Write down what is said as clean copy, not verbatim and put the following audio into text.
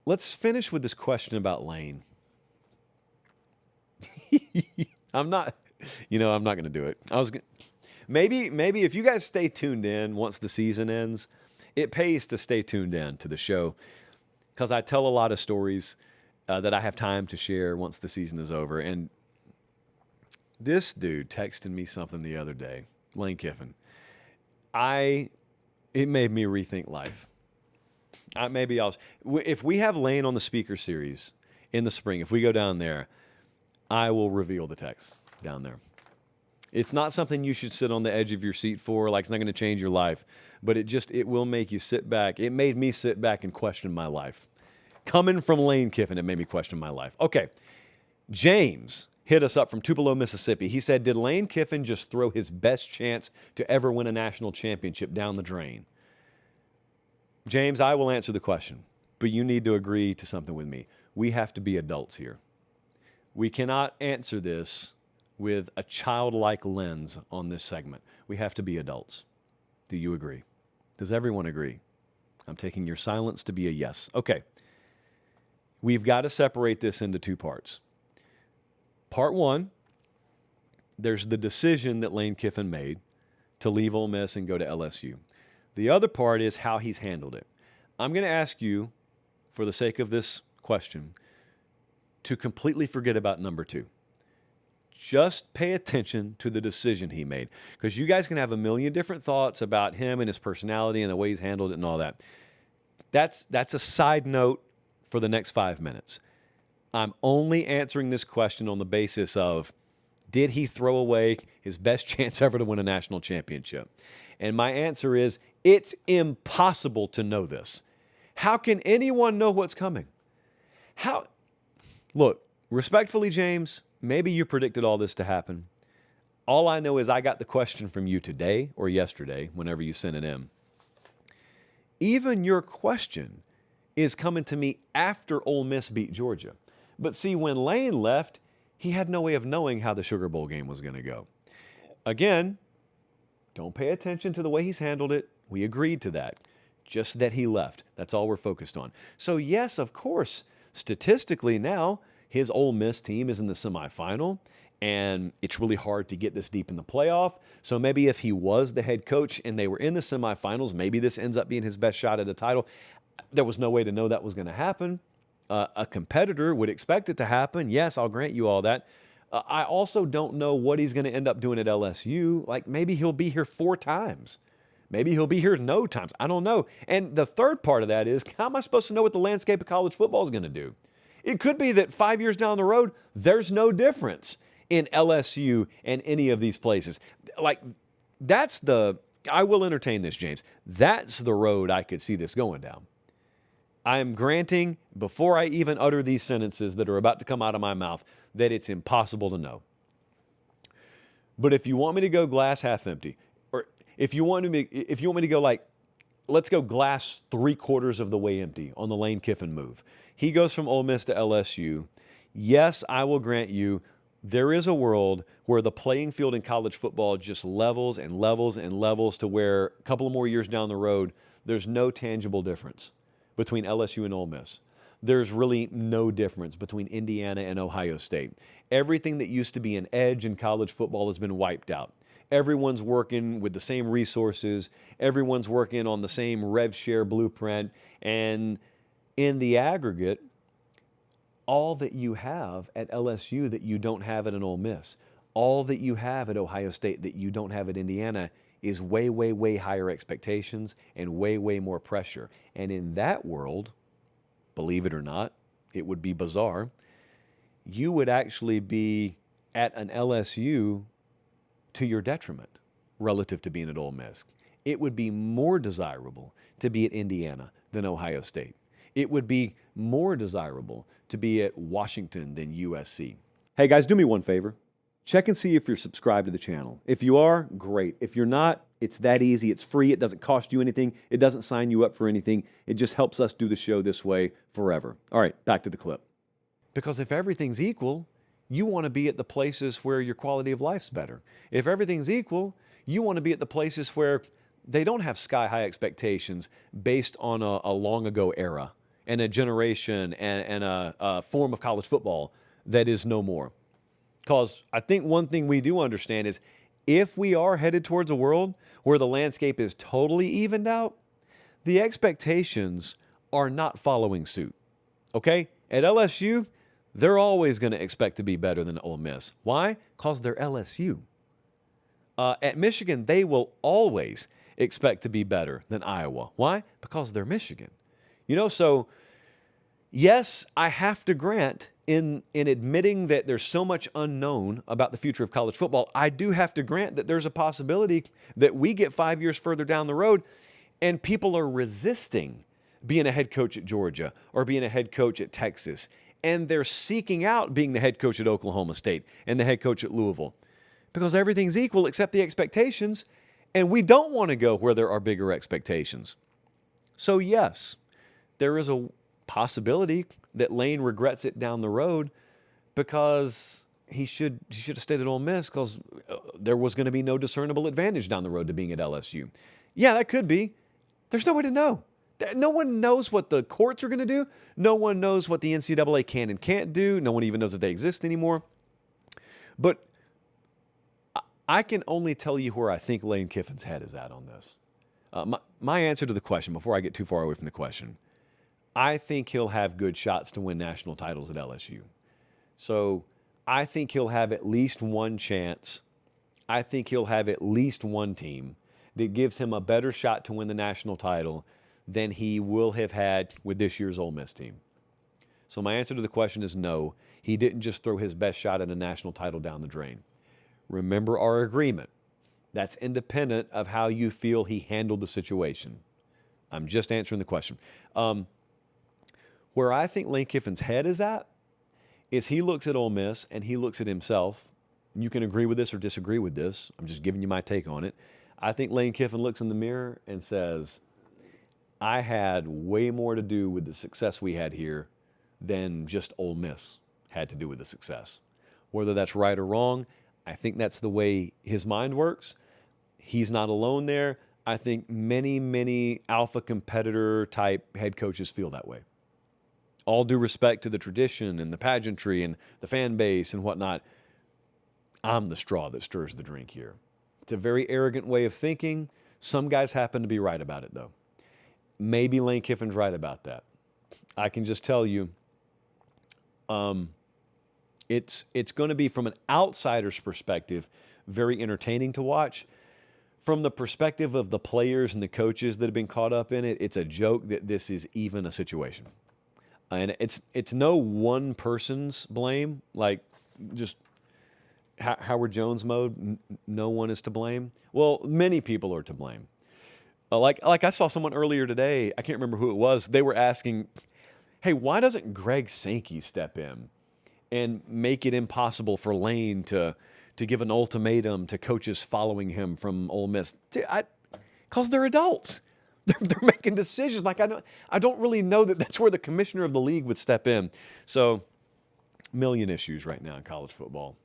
let's finish with this question about Lane. I'm not going to do it. Maybe if you guys stay tuned in once the season ends, it pays to stay tuned in to the show because I tell a lot of stories that I have time to share once the season is over. And this dude texted me something the other day, Lane Kiffin. It made me rethink life. If we have Lane on the speaker series in the spring, if we go down there, I will reveal the text down there. It's not something you should sit on the edge of your seat for, like it's not going to change your life, but it will make you sit back. It made me sit back and question my life. Coming from Lane Kiffin, it made me question my life. Okay, James hit us up from Tupelo, Mississippi. He said, did Lane Kiffin just throw his best chance to ever win a national championship down the drain? James, I will answer the question, but you need to agree to something with me. We have to be adults here. We cannot answer this with a childlike lens on this segment. We have to be adults. Do you agree? Does everyone agree? I'm taking your silence to be a yes. Okay. We've got to separate this into two parts. Part one, there's the decision that Lane Kiffin made to leave Ole Miss and go to LSU. The other part is how he's handled it. I'm going to ask you, for the sake of this question, to completely forget about number two. Just pay attention to the decision he made, because you guys can have a million different thoughts about him and his personality and the way he's handled it and all that. That's a side note for the next 5 minutes. I'm only answering this question on the basis of, did he throw away his best chance ever to win a national championship? And my answer is, it's impossible to know this. How can anyone know what's coming? Look, respectfully, James, maybe you predicted all this to happen. All I know is I got the question from you today or yesterday, whenever you sent it in. Even your question is coming to me after Ole Miss beat Georgia. But see, when Lane left, he had no way of knowing how the Sugar Bowl game was going to go. Again, don't pay attention to the way he's handled it. We agreed to that. Just that he left. That's all we're focused on. So yes, of course, statistically now, his Ole Miss team is in the semifinal, and it's really hard to get this deep in the playoff. So maybe if he was the head coach and they were in the semifinals, maybe this ends up being his best shot at a title. There was no way to know that was going to happen. A competitor would expect it to happen. Yes, I'll grant you all that. I also don't know what he's going to end up doing at LSU. Like maybe he'll be here 4 times. Maybe he'll be here no times. I don't know. And the third part of that is, how am I supposed to know what the landscape of college football is going to do? It could be that 5 years down the road, there's no difference in LSU and any of these places. Like, I will entertain this, James. That's the road I could see this going down. I am granting, before I even utter these sentences that are about to come out of my mouth, that it's impossible to know. But if you want me to go glass half empty, or if you want me to go like, let's go glass 3/4 of the way empty on the Lane Kiffin move. He goes from Ole Miss to LSU. Yes, I will grant you, there is a world where the playing field in college football just levels and levels and levels to where a couple of more years down the road, there's no tangible difference between LSU and Ole Miss. There's really no difference between Indiana and Ohio State. Everything that used to be an edge in college football has been wiped out. Everyone's working with the same resources. Everyone's working on the same rev share blueprint. And in the aggregate, all that you have at LSU that you don't have at an Ole Miss, all that you have at Ohio State that you don't have at Indiana is way, way, way higher expectations and way, way more pressure. And in that world, believe it or not, it would be bizarre, you would actually be at an LSU to your detriment relative to being at Ole Miss. It would be more desirable to be at Indiana than Ohio State. It would be more desirable to be at Washington than USC. Hey guys, do me one favor. Check and see if you're subscribed to the channel. If you are, great. If you're not, it's that easy. It's free. It doesn't cost you anything. It doesn't sign you up for anything. It just helps us do the show this way forever. All right, back to the clip. Because if everything's equal, you want to be at the places where your quality of life's better. If everything's equal, you want to be at the places where they don't have sky-high expectations based on a long ago era and a generation and a form of college football that is no more. Because I think one thing we do understand is if we are headed towards a world where the landscape is totally evened out, the expectations are not following suit. Okay? At LSU, they're always going to expect to be better than Ole Miss. Why? Because they're LSU. At Michigan, they will always expect to be better than Iowa. Why? Because they're Michigan. So yes, I have to grant in admitting that there's so much unknown about the future of college football, I do have to grant that there's a possibility that we get 5 years further down the road and people are resisting being a head coach at Georgia or being a head coach at Texas. And they're seeking out being the head coach at Oklahoma State and the head coach at Louisville because everything's equal except the expectations. And we don't want to go where there are bigger expectations. So yes, there is a possibility that Lane regrets it down the road because he should have stayed at Ole Miss because there was going to be no discernible advantage down the road to being at LSU. Yeah, that could be. There's no way to know. No one knows what the courts are going to do. No one knows what the NCAA can and can't do. No one even knows if they exist anymore. But I can only tell you where I think Lane Kiffin's head is at on this. My answer to the question, before I get too far away from the question, I think he'll have good shots to win national titles at LSU. So I think he'll have at least one chance. I think he'll have at least one team that gives him a better shot to win the national title than he will have had with this year's Ole Miss team. So my answer to the question is no. He didn't just throw his best shot at a national title down the drain. Remember our agreement. That's independent of how you feel he handled the situation. I'm just answering the question. Where I think Lane Kiffin's head is at is he looks at Ole Miss and he looks at himself. You can agree with this or disagree with this. I'm just giving you my take on it. I think Lane Kiffin looks in the mirror and says, I had way more to do with the success we had here than just Ole Miss had to do with the success. Whether that's right or wrong, I think that's the way his mind works. He's not alone there. I think many, many alpha competitor type head coaches feel that way. All due respect to the tradition and the pageantry and the fan base and whatnot, I'm the straw that stirs the drink here. It's a very arrogant way of thinking. Some guys happen to be right about it, though. Maybe Lane Kiffin's right about that. I can just tell you, it's going to be, from an outsider's perspective, very entertaining to watch. From the perspective of the players and the coaches that have been caught up in it, it's a joke that this is even a situation. And it's no one person's blame, like just Howard Jones mode, no one is to blame. Well, many people are to blame. Like I saw someone earlier today, I can't remember who it was, they were asking, hey, why doesn't Greg Sankey step in and make it impossible for Lane to give an ultimatum to coaches following him from Ole Miss? Because they're adults. They're making decisions. Like I don't really know that that's where the commissioner of the league would step in. So, million issues right now in college football.